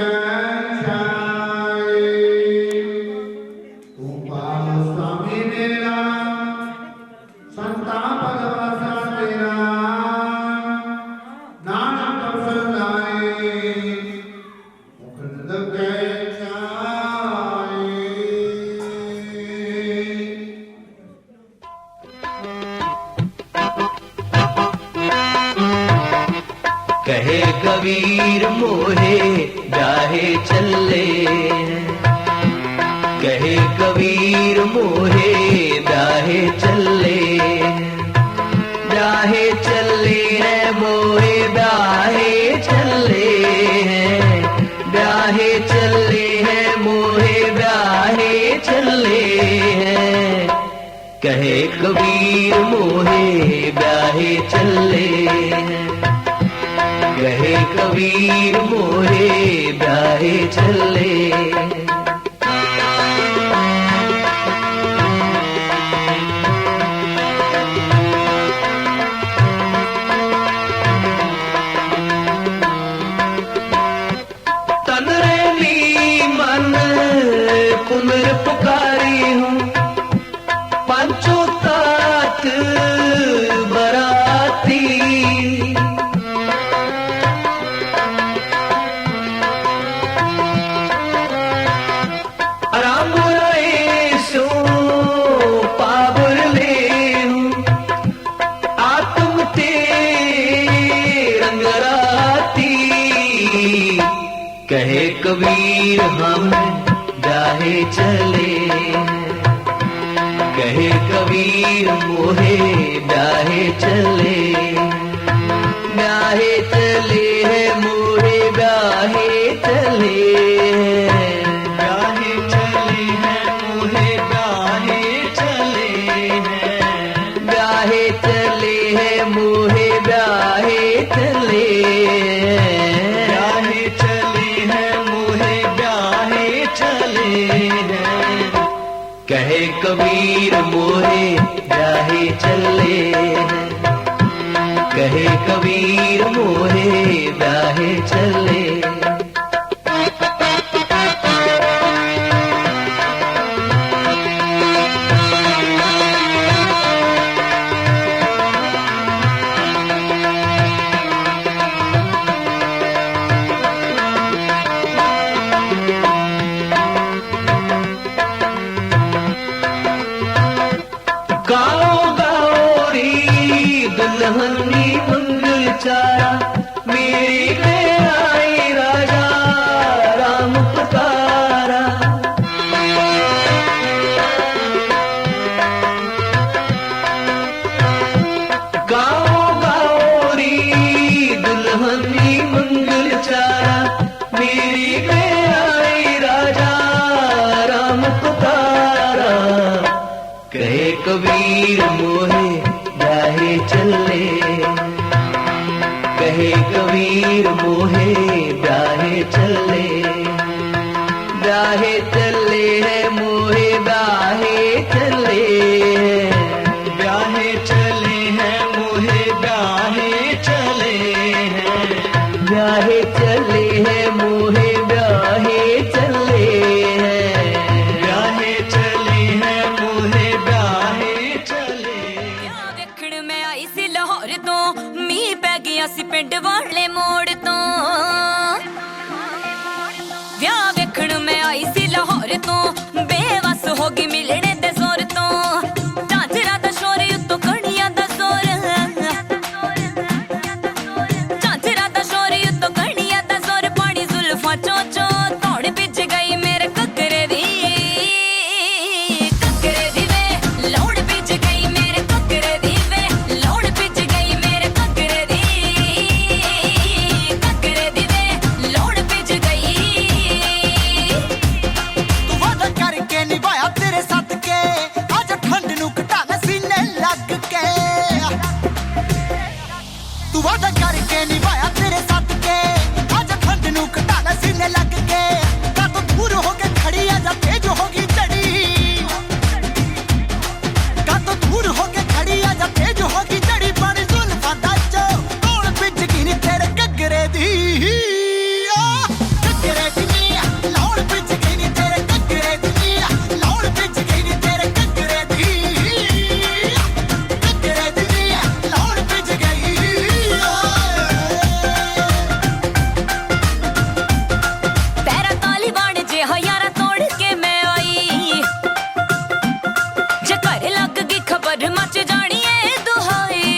छाए तू पारो स्वामी मेरा संता परवसा तेरा नानक पवसन नाए मुख जग छाए कहे कबीर मोहे ब्याहे चले कहे कबीर मोहे ब्याहे चले ब्याहे चले हैं मोहे ब्याहे चले हैं ब्याहे चले हैं मोहे ब्याहे चले हैं कहे कबीर मोहे ब्याहे चले हैं कहे कबीर मोहे ब्याहे चले तन रेली मन पुनर पुकारी हूँ पंचों तात बराती कहे कबीर हम ब्याहे चले कहे कबीर मोहे ब्याहे चले ब्याहे चले है मोहे ब्याहे चले ब्याहे चले हैं मोहे ब्याहे चले हैं ब्याहे चले हैं मोहे चले ब्याहे चले हैं मोहे ब्याहे चले हैं कहे कबीर मोहे ब्याहे चले हैं कहे कबीर मोहे ब्याहे चले गाओ गाओ री दुल्हनी मंगल चारा मेरी में आई राजा राम पुकारा गाओ गाओ री दुल्हनी मंगल चारा मेरी में आई राजा राम पुकारा कहे कबीर मोहे ब्याहे चले कहे कबीर मोहे ब्याहे चले ब्याहे चले हैं मोहे ब्याहे चले ब्याहे चले हैं मोहे ब्याहे चले हैं ब्याहे चले हैं मोहे ब्याहे चले हैं ब्याहे चले हैं मोहे ब्याहे चले ਵਿਆਹ ਵੇਖਣ ਮੈਂ ਆਈ ਸੀ ਲਾਹੌਰ ਤੋਂ ਮੀਂਹ ਪੈ ਗਿਆ ਸੀ ਪਿੰਡ ਵਾਲੇ ਮੋੜ ਤੋਂ ਵਿਆਹ ਵੇਖਣ ਮੈਂ ਆਈ ਸੀ ਲਾਹੌਰ ਤੋਂ ਬੇਵਸ ਹੋ ਗਈ ਮਿਲਣੇ ਦੇ ਜ਼ੋਰ ਤੋਂ ਝਾਂਜਰਾਂ ਦਾ ਸ਼ੋਰ ਉੱਤੋਂ ਕਣੀਆਂ ਦਾ ਜ਼ੋਰ ਝਾਂਜਰਾਂ ਦਾ ਸ਼ੋਰ ਉੱਤੋਂ ਕਣੀਆਂ ਦਾ ਜ਼ੋਰ ਪਾਣੀ ਜ਼ੁਲਫਾਂ ਚੋਂ ਚੋਂ ਧੌਣ ਭਿੱਜ ਗਈ ਮੇਰੇ ਘੱਗਰੇ ਦੀ ਵੇ ਲੋੜ ਭਿੱਜ ਗਈ ਮੇਰੇ ਘੱਗਰੇ ਦੀ ਵੇ ਲੋੜ ਭਿੱਜ ਗਈ ਮੇਰੇ ਘੱਗਰੇ ਦੀ ਵੇ ਲੋੜ ਭਿੱਜ ਗਈ ਤੂੰ ਵਾਦਾ ਕਰਕੇ ਨਿਭਾਇਆ ਤੇਰੇ ਸਦਕੇ ਅੱਜ ਠੰਡ ਨੂੰ ਘਟਾਣਾ ਸੀਨੇ ਲੱਗ ਕੇ ਤੂੰ ਵਾਦਾ ਕਰਕੇ ਨਿਭਾਇਆ ਤੇਰੇ ਸਦਕੇ ਅੱਜ ਠੰਡ ਨੂੰ ਘਟਾਣਾ ਸੀਨੇ ਲੱਗ ਕੇ ਕਾ ਤੂੰ ਦੂਰ ਹੋ ਕੇ ਖੜੀ ਆ ਜਾਂ ਤੇਜ ਹੋ ਗਈ ਝੜੀ ਕਾ ਤੂੰ ਦੂਰ ਹੋ ਕੇ ਖੜੀ ਆ ਜਾਂ ਤੇਜ ਹੋ ਗਈ ਝੜੀ ਪਾਣੀ ਜ਼ੁਲਫਾਂ ਦਾ ਚੋ ਕੌਣ ਭਿੱਜ ਗਈ ਨੀ ਤੇਰੇ ਘੱਗਰੇ ਦੀ ਘੱਗਰੇ ਦੀ ਲੋੜ ਭਿੱਜ ਗਈ ਨੀ ਤੇਰੇ ਘੱਗਰੇ ਦੀ ਲੋੜ ਭਿੱਜ ਗਈ ਨੀ ਤੇਰੇ ਘੱਗਰੇ ਦੀ ਲੋੜ ਭਿੱਜ ਗਈ ਤੇਰਾ ਤਾਲੀਬਾਨ ਜਿਹਾ ਯਾਰਾ ਤੋੜ ਕੇ ਮੈਂ ਆਈ ਜੇ ਘਰ ਲੱਗ ਗਈ ਖਬਰ ਮਚ ਜਾਣੀ ਏ ਦੁਹਾਈ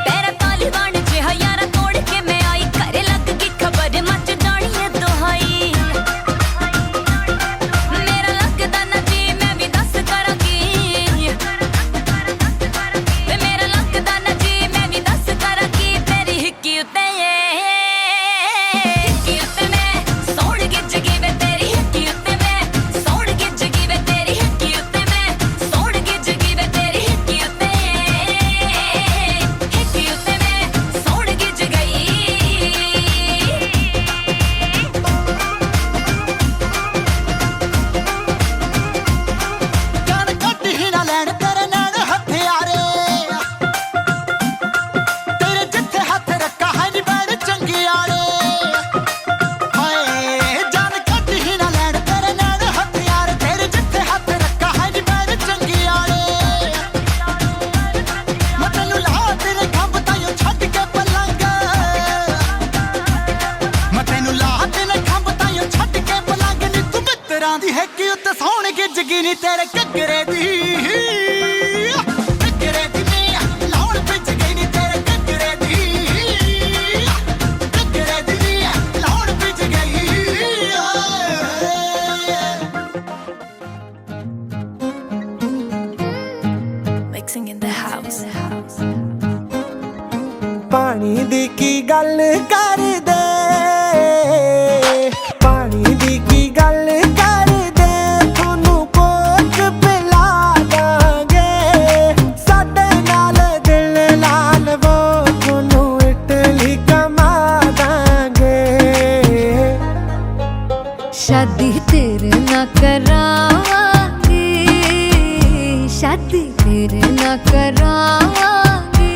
ਤੇਰਾ ਤਾਲੀਬਾਨ ਜਿਹਾ ਯਾਰਾ ਤੋੜ ਕੇ ਮੈਂ ਆਈ ਘਰ ਲੱਗ ਗਈ ਖਬਰ ਮਚ ਜਾਣੀ ਏ ਦੁਹਾਈ ਮੇਰਾ ਲੱਗਦਾ ਨਾ ਜੀ ਮੈਂ ਵੀ ਦੱਸ ਕਰਾਂਗੀ ਵੇ ਮੇਰਾ ਲੱਗਦਾ ਨਾ ਜੀ ਮੈਂ ਵੀ ਦੱਸ ਕਰਾਂਗੀ ਤੇਰੀ ਹਿੱਕੀ ਉੱਤੇ ਮੈਂ ਸੌਣ ਗਿੱਜ ਗਈ ਵੇ ਤੇਰੀ ਹਿੱਕੀ ਉੱਤੇ ਮੈਂ ਸੌਣ ਗਿੱਜ ਗਈ ਵੇ ਤੇਰੀ ਹਿੱਕੀ ਉੱਤੇ ਮੈਂ ਸੌਣ ਗਿੱਜ ਗਈ ਵੇ ਤੇਰੀ ਹਿੱਕੀ ਉੱਤੇ ਮੈਂ ਸੌਣ ਗਿੱਜ ਗਈ ਜਾਨ ਕੱਢ ਹੀ ਨਾ ਲੈਣ ਤੇਰੇ ਨੈਣ ਹਥਿਆਰੇ ਤੇਰੇ ਜਿੱਥੇ ਹੱਥ ਰੱਖਾ ਹੈ ਨੀ ਬੈਣ ਚੰਗਿਆੜੇ ਹਾਏ ਜਾਨ ਕੱਢ ਹੀ ਨਾ ਲੈਣ ਤੇਰੇ ਨੈਣ ਹਥਿਆਰੇ ਤੇਰੇ ਜਿੱਥੇ ਹੱਥ ਰੱਖਾ ਹੈ ਨੀ ਬੈਣ ਚੰਗਿਆੜੇ ਮੈਂ ਤੈਨੂੰ ਲਾ ਤੇਰੇ ਖੰਭ ਤਾਈਓ ਛੱਡ ਕੇ ਪਲੰਗ ਮੈਂ ਤੈਨੂੰ ਲਾ ਤੇਰੇ ਖੰਭ ਤਾਈਓ ਛੱਡ ਕੇ ਪਲੰਗ ਨੀ ਤੂੰ ਮਿੱਤਰਾਂ ਦੀ ਹੈ ਕਿ ਉੱਤੇ ਸੌਣ ਗਿੱਜ ਗਈ ਨੀ ਤੇਰੇ ਘੱਗਰੇ ਦੀ ਘੱਗਰੇ ਦੀ ਲੋੜ ਭਿੱਜ ਗਈ ਨੀ ਤੇਰੇ ਘੱਗਰੇ ਦੀ ਘੱਗਰੇ ਦੀ ਲੋੜ ਭਿੱਜ ਗਈ Mixing in the house. ਪਾਣੀ ਦੀ ਕੀ ਗੱਲ ਕਰਦੇ ਪਾਣੀ ਦੀ ਕੀ ਗੱਲ ਕਰਦੇ ਤੁਹਾਨੂੰ ਕੋਕ ਪਿਲਾ ਦਾਂਗੇ ਸਾਡੇ ਨਾਲ ਦਿਲ ਲਾ ਲਵੋ ਤੁਹਾਨੂੰ करांगी, शादी तेरे ना करांगी।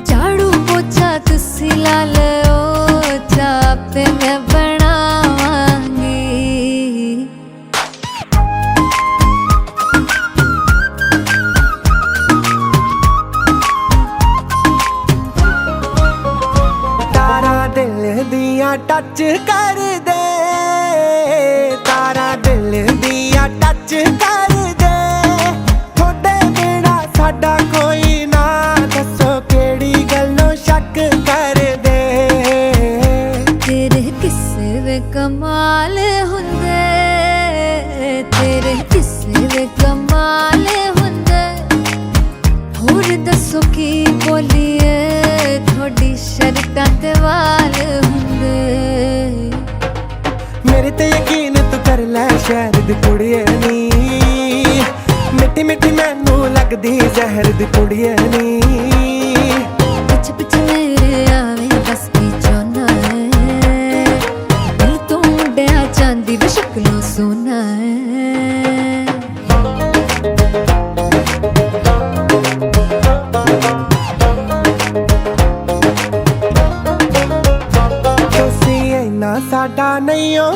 झाड़ू पोछा तुसी ला लो, चापे मैं बनावांगी। तारा दिल दिया टच कर दे, तारा दिल दिया टच कर दे। थोड़े बिना साडा कोई ना, दसो केड़ी गल्लों शक कर दे। तेरे किस्से वे कमाल हुंदे, तेरे किस्से वे कमाल हुंदे। होर दसो की बोलिए, थोड़ी शर्तां ते वाल हुंदे। मेरे ते यकीन तू कर ले शहर दी कुड़िए नी, मिट्टी मिट्टी मैनू लगदी जहर दी कुड़िए नी। पिछ पिछ मेरे आवे बस की चाहना है, दिल तो मुंडिया चांदी वे शक्लों सोना है। तुसी इन्ना साडा नहीं हो